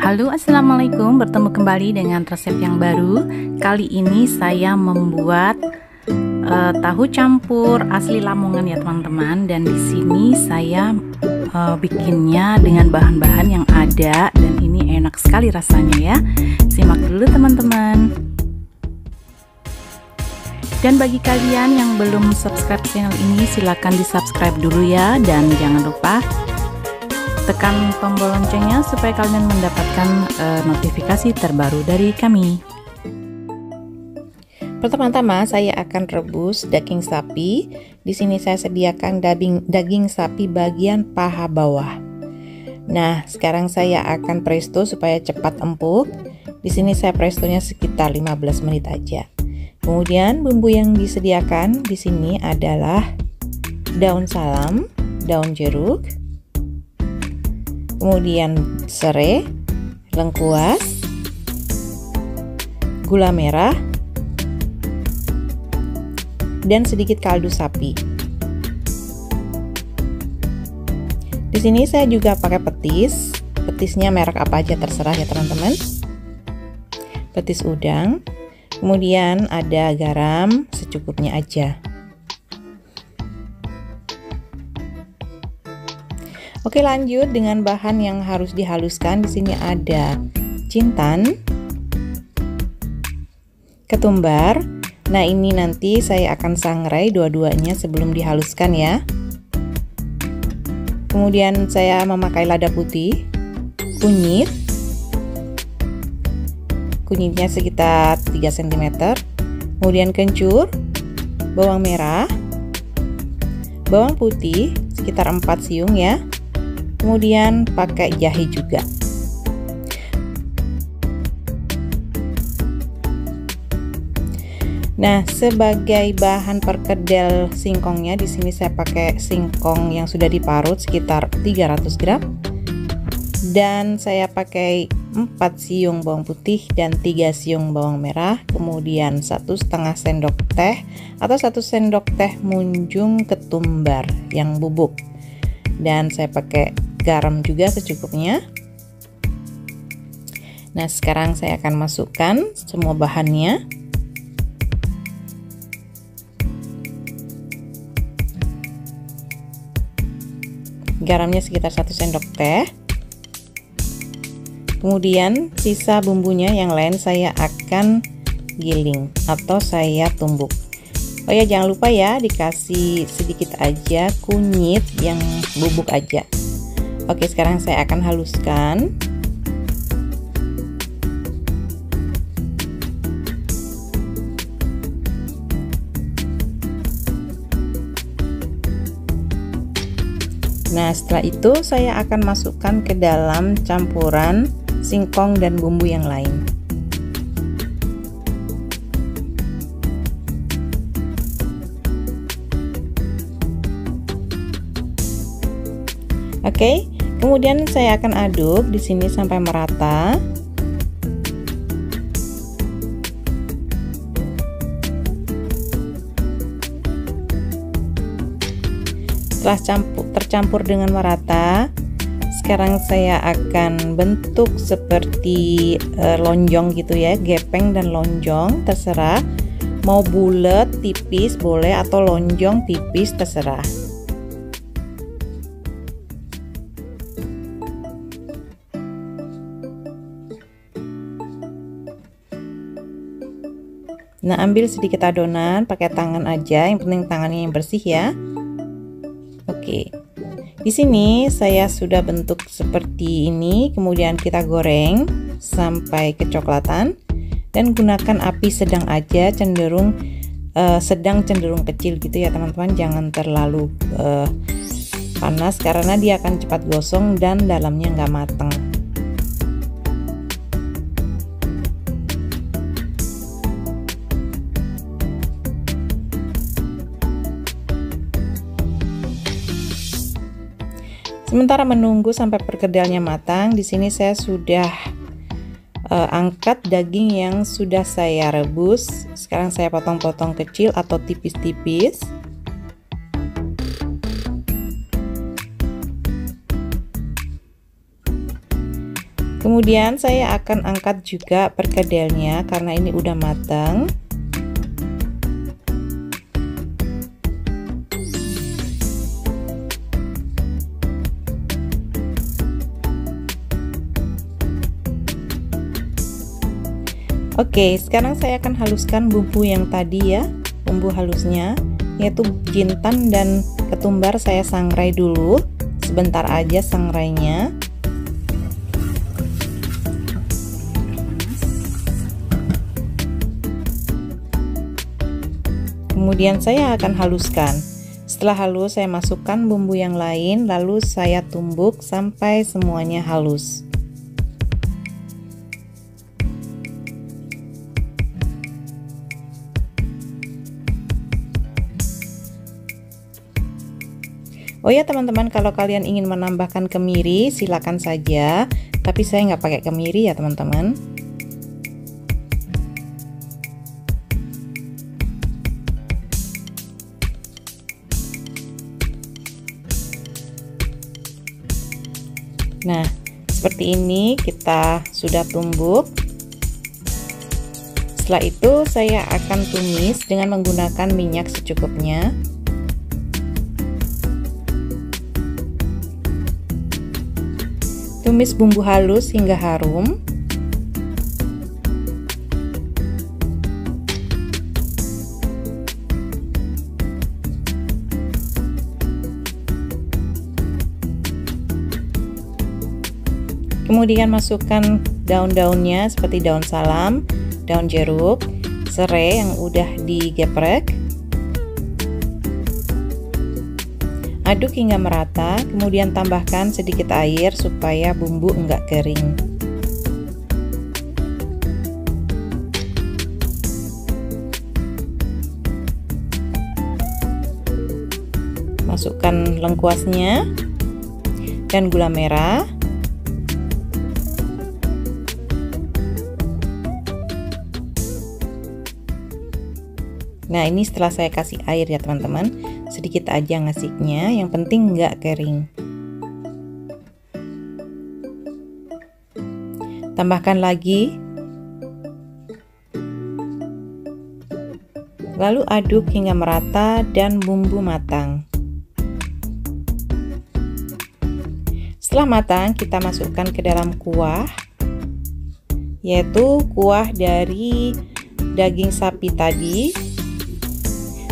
Halo, assalamualaikum. Bertemu kembali dengan resep yang baru. Kali ini saya membuat tahu campur asli Lamongan ya teman-teman. Dan di sini saya bikinnya dengan bahan-bahan yang ada dan ini enak sekali rasanya ya. Simak dulu teman-teman. Dan bagi kalian yang belum subscribe channel ini, silahkan di subscribe dulu ya. Dan jangan lupa tekan tombol loncengnya supaya kalian mendapatkan notifikasi terbaru dari kami. Pertama-tama saya akan rebus daging sapi. Di sini saya sediakan daging sapi bagian paha bawah. Nah, sekarang saya akan presto supaya cepat empuk. Di sini saya prestonya sekitar 15 menit aja. Kemudian bumbu yang disediakan di sini adalah daun salam, daun jeruk, kemudian serai, lengkuas, gula merah, dan sedikit kaldu sapi. Di sini saya juga pakai petis. Petisnya merek apa aja terserah ya teman-teman. Petis udang. Kemudian ada garam secukupnya aja. Oke, lanjut dengan bahan yang harus dihaluskan. Di sini ada jintan, ketumbar. Nah, ini nanti saya akan sangrai dua-duanya sebelum dihaluskan ya. Kemudian saya memakai lada putih, kunyitnya sekitar 3 cm. Kemudian kencur, bawang merah, bawang putih sekitar 4 siung ya. Kemudian pakai jahe juga. Nah, sebagai bahan perkedel singkongnya di sini saya pakai singkong yang sudah diparut sekitar 300 gram. Dan saya pakai 4 siung bawang putih dan 3 siung bawang merah. Kemudian 1,5 sendok teh atau 1 sendok teh munjung ketumbar yang bubuk. Dan saya pakai garam juga secukupnya. Nah, sekarang saya akan masukkan semua bahannya. Garamnya sekitar 1 sendok teh. Kemudian sisa bumbunya yang lain saya akan giling atau saya tumbuk. Oh ya, jangan lupa ya dikasih sedikit aja kunyit yang bubuk aja. Oke, sekarang saya akan haluskan. Nah, setelah itu saya akan masukkan ke dalam campuran singkong dan bumbu yang lain. Oke, kemudian saya akan aduk di sini sampai merata. Setelah tercampur dengan merata, sekarang saya akan bentuk seperti lonjong gitu ya, gepeng dan lonjong terserah. Mau bulat, tipis boleh atau lonjong tipis terserah. Nah, ambil sedikit adonan pakai tangan aja, yang penting tangannya yang bersih ya. Oke. Di sini saya sudah bentuk seperti ini, kemudian kita goreng sampai kecoklatan dan gunakan api sedang aja, cenderung cenderung kecil gitu ya teman-teman, jangan terlalu panas karena dia akan cepat gosong dan dalamnya nggak mateng. Sementara menunggu sampai perkedelnya matang, di sini saya sudah angkat daging yang sudah saya rebus. Sekarang saya potong-potong kecil atau tipis-tipis. Kemudian saya akan angkat juga perkedelnya karena ini udah matang. Oke, sekarang saya akan haluskan bumbu yang tadi ya, bumbu halusnya, yaitu jintan dan ketumbar saya sangrai dulu, sebentar aja sangrainya. Kemudian saya akan haluskan. Setelah halus, saya masukkan bumbu yang lain, lalu saya tumbuk sampai semuanya halus. Oh ya teman-teman, kalau kalian ingin menambahkan kemiri silakan saja, tapi saya nggak pakai kemiri ya teman-teman. Nah, seperti ini kita sudah tumbuk. Setelah itu saya akan tumis dengan menggunakan minyak secukupnya. Tumis bumbu halus hingga harum. Kemudian masukkan daun-daunnya seperti daun salam, daun jeruk, serai yang udah digeprek. Aduk hingga merata, kemudian tambahkan sedikit air supaya bumbu enggak kering. Masukkan lengkuasnya dan gula merah. Nah, ini setelah saya kasih air ya teman-teman, sedikit aja ngasihnya, yang penting nggak kering. Tambahkan lagi, lalu aduk hingga merata dan bumbu matang. Setelah matang, kita masukkan ke dalam kuah, yaitu kuah dari daging sapi tadi.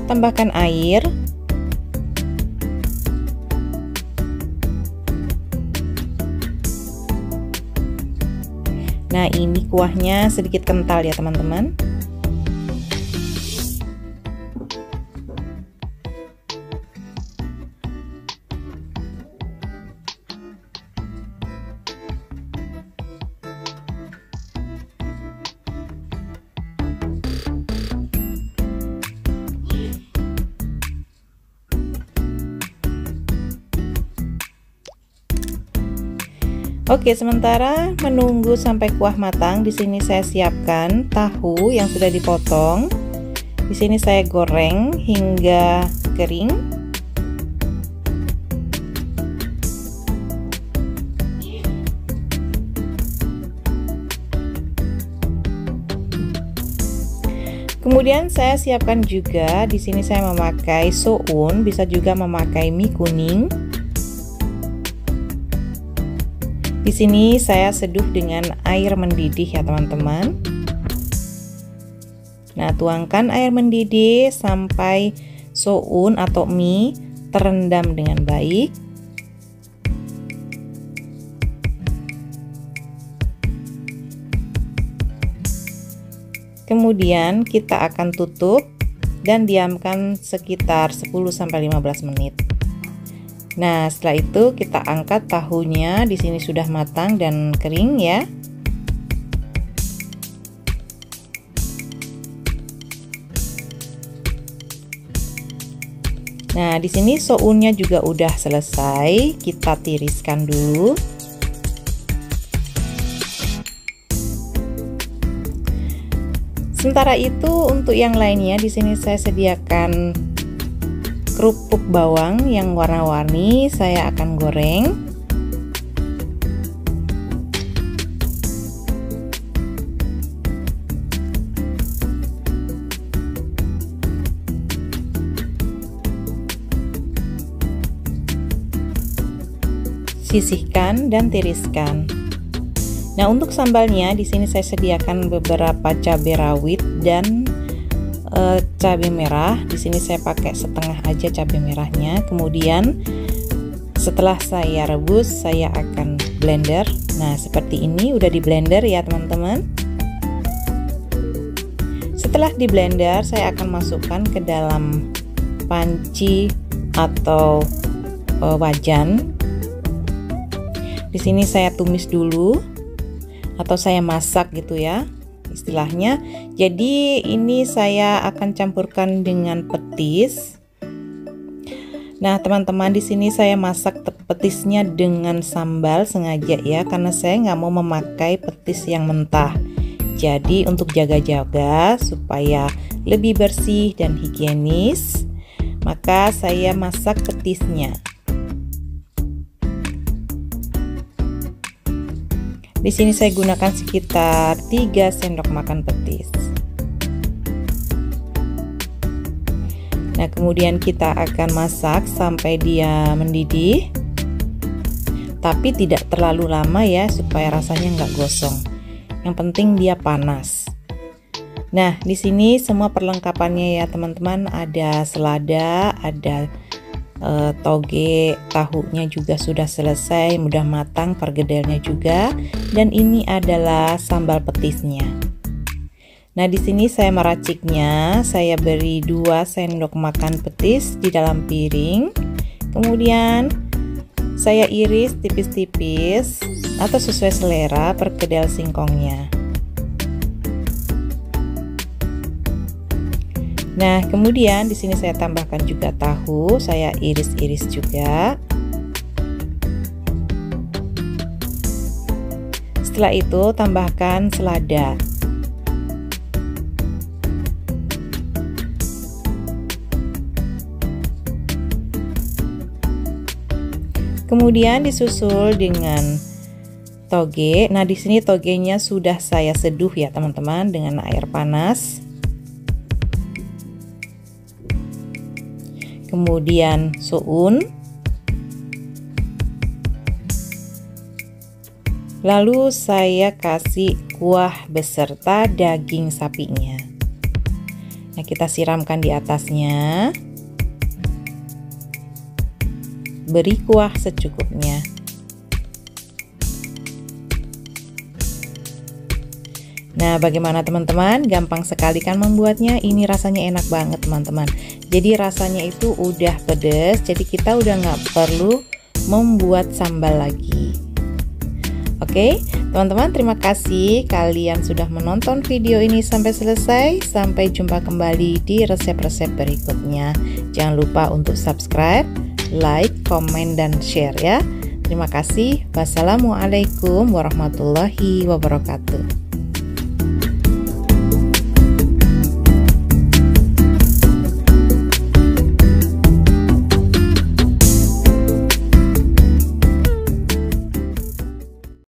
Tambahkan air. Nah, ini kuahnya sedikit kental ya teman-teman. Oke, sementara menunggu sampai kuah matang, di sini saya siapkan tahu yang sudah dipotong. Di sini saya goreng hingga kering. Kemudian saya siapkan juga, di sini saya memakai soun, bisa juga memakai mie kuning. Di sini saya seduh dengan air mendidih ya teman-teman. Nah, tuangkan air mendidih sampai soun atau mie terendam dengan baik. Kemudian kita akan tutup dan diamkan sekitar 10-15 menit. Nah, setelah itu kita angkat tahunya. Di sini sudah matang dan kering ya. Nah, di sini sounnya juga udah selesai. Kita tiriskan dulu. Sementara itu untuk yang lainnya, di sini saya sediakan kerupuk bawang yang warna-warni, saya akan goreng. sisihkan dan tiriskan. Nah, untuk sambalnya di sini saya sediakan beberapa cabai rawit dan cabai merah. Di sini saya pakai setengah aja cabai merahnya. Kemudian setelah saya rebus, saya akan blender. Nah, seperti ini udah di blender ya, teman-teman. Setelah di blender, saya akan masukkan ke dalam panci atau wajan. Di sini saya tumis dulu atau saya masak gitu ya istilahnya. Jadi ini saya akan campurkan dengan petis. Nah, teman-teman, di sini saya masak petisnya dengan sambal sengaja ya, karena saya nggak mau memakai petis yang mentah. Jadi untuk jaga-jaga supaya lebih bersih dan higienis, maka saya masak petisnya. Di sini saya gunakan sekitar 3 sendok makan petis. Nah, kemudian kita akan masak sampai dia mendidih. Tapi tidak terlalu lama ya, supaya rasanya nggak gosong. Yang penting dia panas. Nah, di sini semua perlengkapannya ya, teman-teman. Ada selada, ada toge, tahunya juga sudah selesai, mudah matang, pergedelnya juga, dan ini adalah sambal petisnya. Nah, di sini saya meraciknya, saya beri 2 sendok makan petis di dalam piring. Kemudian saya iris tipis-tipis atau sesuai selera perkedel singkongnya. Nah, kemudian di sini saya tambahkan juga tahu, saya iris-iris juga. Setelah itu tambahkan selada. Kemudian disusul dengan toge. Nah, di sini togenya sudah saya seduh ya, teman-teman, dengan air panas. Kemudian soun, lalu saya kasih kuah beserta daging sapinya. Nah, kita siramkan di atasnya, beri kuah secukupnya. Nah, bagaimana teman-teman? Gampang sekali kan membuatnya. Ini rasanya enak banget, teman-teman. Jadi rasanya itu udah pedas, jadi kita udah nggak perlu membuat sambal lagi. Oke, teman-teman, terima kasih kalian sudah menonton video ini sampai selesai. Sampai jumpa kembali di resep-resep berikutnya. Jangan lupa untuk subscribe, like, komen, dan share ya. Terima kasih. Wassalamualaikum warahmatullahi wabarakatuh.